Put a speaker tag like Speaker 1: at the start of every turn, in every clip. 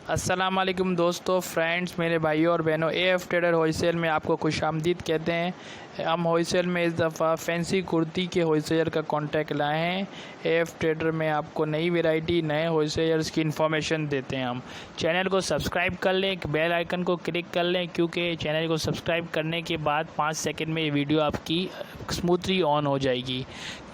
Speaker 1: अस्सलाम वालेकुम दोस्तों, फ्रेंड्स, मेरे भाइयों और बहनों, एफ ट्रेडर होलसेल में आपको खुशामदीद कहते हैं। हम होलसेल में इस दफ़ा फैंसी कुर्ती के होलसेलर का कांटेक्ट लाए हैं। एफ ट्रेडर में आपको नई वैरायटी, नए होलसेलर्स की इन्फॉर्मेशन देते हैं। हम चैनल को सब्सक्राइब कर लें, बेल आइकन को क्लिक कर लें, क्योंकि चैनल को सब्सक्राइब करने के बाद 5 सेकंड में ये वीडियो आपकी स्मूथली ऑन हो जाएगी।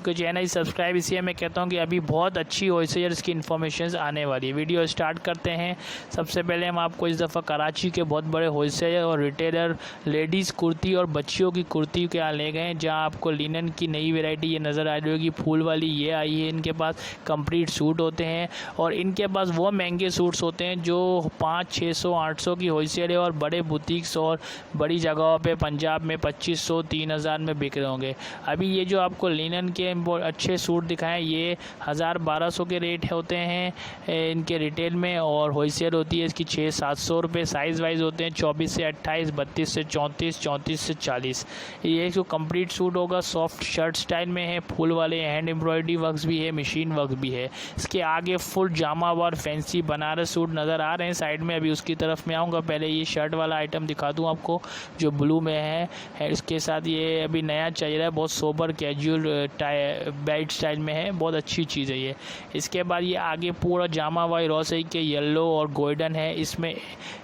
Speaker 1: क्योंकि चैनल सब्सक्राइब इसलिए मैं कहता हूँ कि अभी बहुत अच्छी होलसेलर्स की इन्फॉर्मेशन आने वाली है। वीडियो स्टार्ट करते हैं। सबसे पहले हम आपको इस दफ़ा कराची के बहुत बड़े होलसेलर और रिटेलर लेडीज़ कुर्ती और बच्चियों की कुर्ती के यहाँ ले गए हैं, जहाँ आपको लिनन की नई वैरायटी ये नज़र आ रही होगी। फूल वाली ये आई है। इनके पास कंप्लीट सूट होते हैं और इनके पास वो महंगे सूट्स होते हैं जो 500, 600, 800 की होलसेल है और बड़े बुटीक्स और बड़ी जगहों पे पंजाब में 2500, 3000 में बिक रहे होंगे। अभी ये जो आपको लिनन के अच्छे सूट दिखाएं, ये 1000-1200 के रेट होते हैं इनके रिटेल में, और होलसेल होती है इसकी 600-700 रुपये। साइज़ वाइज होते हैं 24 से 28, 32 से 34, 34 से 40। ये जो कंप्लीट सूट होगा सॉफ्ट शर्ट स्टाइल में है, फुल वाले हैंड एम्ब्रॉयडरी वर्क्स भी है, मशीन वर्क भी है। इसके आगे full Jamawar fancy Banaras suit नज़र आ रहे हैं साइड में। अभी उसकी तरफ में आऊँगा, पहले ये शर्ट वाला आइटम दिखा दूँ आपको जो ब्लू में है। इसके साथ ये अभी नया चल रहा है, बहुत सोबर कैजुअल बेल्ट स्टाइल में है, बहुत अच्छी चीज़ है ये। इसके बाद ये आगे पूरा जामा वाई रॉसई के येलो और गोल्डन है। इसमें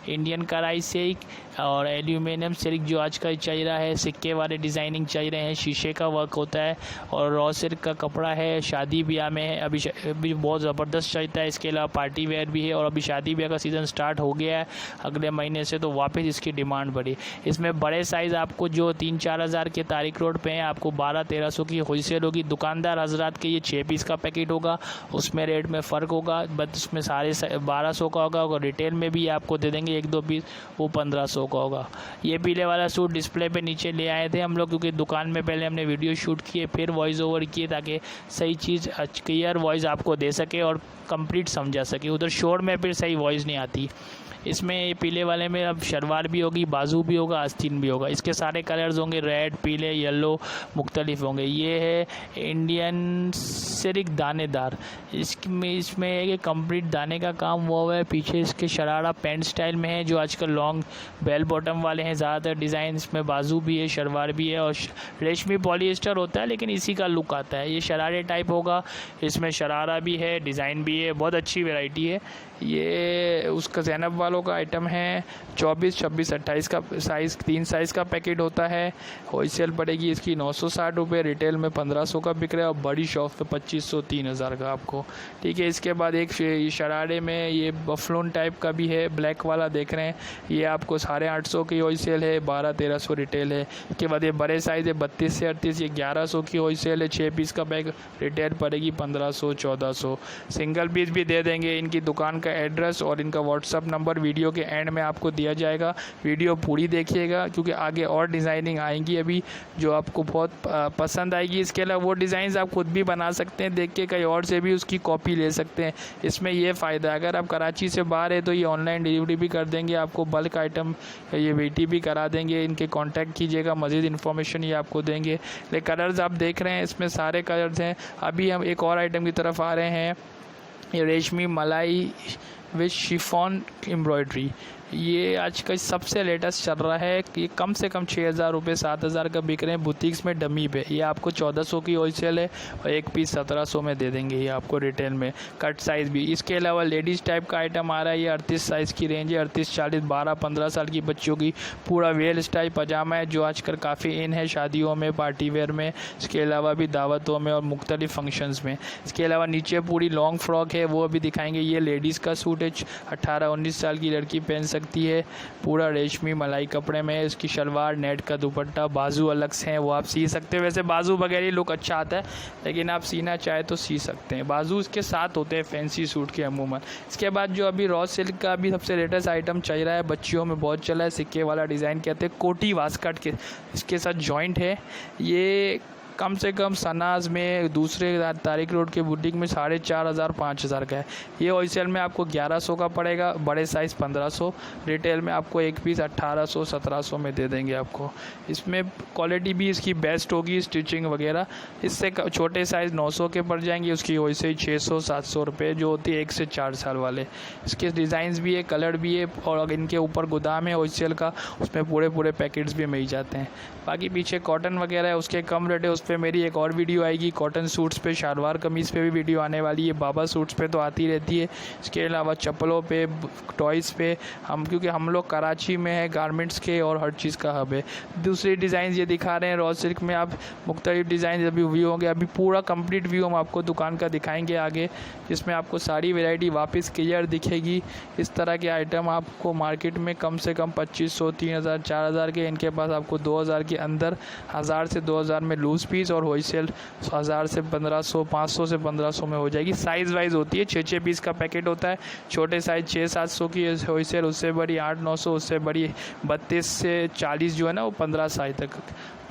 Speaker 1: इंडियन कढ़ाई सिल्क और एल्यूमिनियम सिल्क जो आजकल चल रहा है, सिक्के वाले डिज़ाइनिंग चल रहे हैं, शीशे का वर्क होता है और रॉ सिल्क का कपड़ा है। शादी ब्याह में है, अभी बहुत ज़बरदस्त चलता है। इसके अलावा पार्टी वेयर भी है और अभी शादी ब्याह का सीज़न स्टार्ट हो गया है अगले महीने से, तो वापस इसकी डिमांड बढ़ी। इसमें बड़े साइज़ आपको जो 3-4 हज़ार के तारिक रोड पे हैं, आपको 1200-1300 की होलसेल होगी। दुकानदार हजरात के ये 6 पीस का पैकेट होगा, उसमें रेट में फ़र्क होगा, बट उसमें सारे 1200 का होगा और रिटेल में भी आपको दे देंगे 1-2 पीस, वो 1500 का होगा। ये पीले वाला सूट डिस्प्ले पे नीचे ले आए थे हम लोग, क्योंकि दुकान में पहले हमने वीडियो शूट किए, फिर वॉइस ओवर किए, ताकि सही चीज़ क्लियर वॉइस आपको दे सके और कंप्लीट समझा सके। उधर शोर में फिर सही वॉइस नहीं आती। इसमें पीले वाले में अब शलवार भी होगी, बाजू भी होगा, आस्तीन भी होगा। इसके सारे कलर्स होंगे, रेड, पीले, येलो, मुख्तलिफ होंगे। ये है इंडियन सिल्क दानेदार। इसमें है कि कंप्लीट दाने का काम हुआ है। पीछे इसके शरारा पैंट स्टाइल में है, जो आजकल लॉन्ग बेल बॉटम वाले हैं ज़्यादातर डिज़ाइन। इसमें बाजू भी है, शलवार भी है और रेशमी पॉलिएस्टर होता है, लेकिन इसी का लुक आता है। ये शरारे टाइप होगा, इसमें शरारा भी है, डिज़ाइन भी है, बहुत अच्छी वैरायटी है। ये उसका ज़ैनब वालों का आइटम है। 24, 26, 28 का साइज़, 3 साइज़ का पैकेट होता है। होलसेल पड़ेगी इसकी 960 रुपये, रिटेल में 1500 का बिक रहा है और बड़ी शॉप पे 2500, 3000 का आपको। ठीक है। इसके बाद एक शरारे में ये बफलोन टाइप का भी है, ब्लैक वाला देख रहे हैं, ये आपको 850 की होलसेल है, 1200-1300 रिटेल है। इसके बाद ये बड़े साइज़ है 32 से 38, ये 1100 की होलसेल है। 6 पीस का बैग, रिटेल पड़ेगी 1500, 1400। सिंगल पीस भी दे देंगे। इनकी दुकान का एड्रेस और इनका व्हाट्सअप नंबर वीडियो के एंड में आपको दिया जाएगा। वीडियो पूरी देखिएगा, क्योंकि आगे और डिज़ाइनिंग आएंगी अभी जो आपको बहुत पसंद आएगी। इसके अलावा वो डिज़ाइंस आप खुद भी बना सकते हैं, देख के कहीं और से भी उसकी कॉपी ले सकते हैं। इसमें ये फ़ायदा है, अगर आप कराची से बाहर है तो ये ऑनलाइन डिलीवरी भी कर देंगे, आपको बल्क आइटम ये वेटी भी करा देंगे। इनके कॉन्टैक्ट कीजिएगा, मज़ीद इन्फॉर्मेशन ये आपको देंगे। लेकिन कलर्स आप देख रहे हैं, इसमें सारे कलर्स हैं। अभी हम एक और आइटम की तरफ आ रहे हैं, ये रेशमी मलाई विथ शिफॉन एम्ब्रॉयडरी। ये आज का सबसे लेटेस्ट चल रहा है कि ये कम से कम 6000 रुपये, 7000 का बिक रहे हैं बुटीक्स में डमी पे। ये आपको 1400 की होलसेल है और एक पीस 1700 में दे देंगे ये आपको रिटेल में, कट साइज़ भी। इसके अलावा लेडीज़ टाइप का आइटम आ रहा है, ये 38 साइज़ की रेंज है, 38, 40, 12-15 साल की बच्चियों की पूरा वेल स्टाइल पजामा है, जो आजकल काफ़ी इन है शादियों में, पार्टी वेयर में, इसके अलावा भी दावतों में और मुख्तलिफ फंक्शंस में। इसके अलावा नीचे पूरी लॉन्ग फ्रॉक है, वो अभी दिखाएंगे। ये लेडीज़ का सूट है, 18-19 साल की लड़की पहन सकती है, पूरा रेशमी मलाई कपड़े में। इसकी शलवार, नेट का दुपट्टा, बाजू अलग से हैं, वो आप सी सकते हैं। वैसे बाजू वगैरह लुक अच्छा आता है, लेकिन आप सीना चाहे तो सी सकते हैं। बाजू इसके साथ होते हैं फैंसी सूट के अमूमन। इसके बाद जो अभी रॉ सिल्क का भी सबसे लेटेस्ट आइटम चल रहा है, बच्चियों में बहुत चला है, सिक्के वाला डिज़ाइन कहते हैं, कोटी वास्कट के इसके साथ जॉइंट है। ये कम से कम सनाज में दूसरे तारिक रोड के बुटीक में 4,500 5,000 का है। ये होलसेल में आपको 1100 का पड़ेगा, बड़े साइज़ 1500, रिटेल में आपको एक पीस 1800 1700 में दे देंगे आपको। इसमें क्वालिटी भी इसकी बेस्ट होगी, स्टिचिंग वगैरह। इससे छोटे साइज़ 900 के पड़ जाएंगे, उसकी होलसेल 600 700 रुपये जो होती है 1 से 4 साल वाले। इसके डिज़ाइंस भी है, कलर भी है, और अगर इनके ऊपर गोदाम है होलसेल का, उसमें पूरे पैकेट्स भी मिल जाते हैं। बाकी पीछे कॉटन वगैरह है, उसके कम रेट है। उस पर मेरी एक और वीडियो आएगी, कॉटन सूट्स पे, शलवार कमीज़ पे भी वीडियो आने वाली है। बाबा सूट्स पे तो आती रहती है, इसके अलावा चप्पलों पे, टॉयज़ पे क्योंकि हम लोग कराची में है, गारमेंट्स के और हर चीज़ का हब है। दूसरी डिज़ाइन ये दिखा रहे हैं रॉ सिल्क में, आप मुख्तलिफ डिज़ाइन अभी व्यू होंगे। अभी पूरा कंप्लीट व्यू हम आपको दुकान का दिखाएंगे आगे, जिसमें आपको सारी वैरायटी वापस क्लियर दिखेगी। इस तरह के आइटम आपको मार्केट में कम से कम 2500 3000 4000 के, इनके पास आपको 2000 के अंदर, 1000 से 2000 में लूज़ पीस, और होलसेल 1000 से 1500 500 से 1500 में हो जाएगी। साइज़ वाइज होती है, 6 पीस का पैकेट होता है। छोटे साइज़ 600-700 की होलसेल, उससे बड़ी 800-900, उससे बड़ी 32 से 40 जो है ना, वो 15 साइज तक,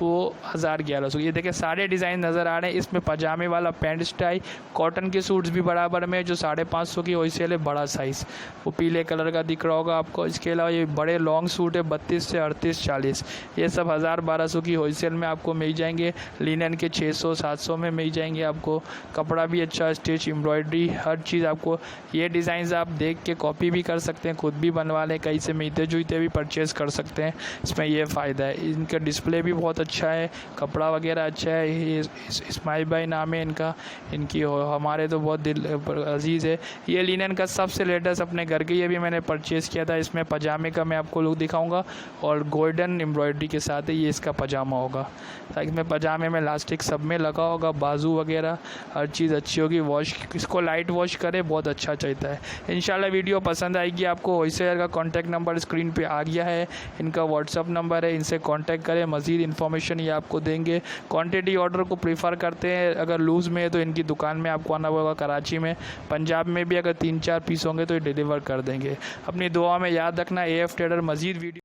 Speaker 1: वो 1000-1100। ये देखिए सारे डिज़ाइन नज़र आ रहे हैं। इसमें पजामे वाला पैंट स्टाइल, कॉटन के सूट्स भी बराबर में, जो 550 की होलसेल है, बड़ा साइज़, वो पीले कलर का दिख रहा होगा आपको। इसके अलावा ये बड़े लॉन्ग सूट है 32 से 38 40, ये सब 1000-1200 की होलसेल में आपको मिल जाएंगे। लिनन के 600-700 में मिल जाएंगे आपको। कपड़ा भी अच्छा, स्टिच, एम्ब्रॉयडरी, हर चीज़ आपको। ये डिज़ाइन आप देख के कॉपी भी कर सकते हैं, खुद भी बनवा लें, कहीं से मिलते जुलते भी परचेज़ कर सकते हैं। इसमें ये फ़ायदा है। इनका डिस्प्ले भी बहुत अच्छा है, कपड़ा वगैरह अच्छा है। ये इस्माइल भाई नाम है इनका, इनकी हमारे तो बहुत दिल अजीज़ है। ये लिनन का सबसे लेटेस्ट अपने घर के, ये भी मैंने परचेज़ किया था। इसमें पजामे का मैं आपको लुक दिखाऊंगा, और गोल्डन एम्ब्रॉयडरी के साथ है ये इसका पजामा होगा। इसमें पजामे में इलास्टिक सब में लगा होगा, बाजू वगैरह हर चीज़ अच्छी होगी। वॉश, इसको लाइट वॉश करें, बहुत अच्छा चलता है। इंशाल्लाह वीडियो पसंद आएगी आपको। होलसेलर का कॉन्टैक्ट नंबर स्क्रीन पे आ गया है, इनका व्हाट्सअप नंबर है, इनसे कॉन्टैक्ट करें। मज़ीद इन्फॉर्मेशन ये आपको देंगे। क्वांटिटी ऑर्डर को प्रीफर करते हैं, अगर लूज़ में है तो इनकी दुकान में आपको आना होगा कराची में। पंजाब में भी अगर 3-4 पीस होंगे तो ये डिलीवर कर देंगे। अपनी दुआ में याद रखना। AF trader. मज़ीद वीडियो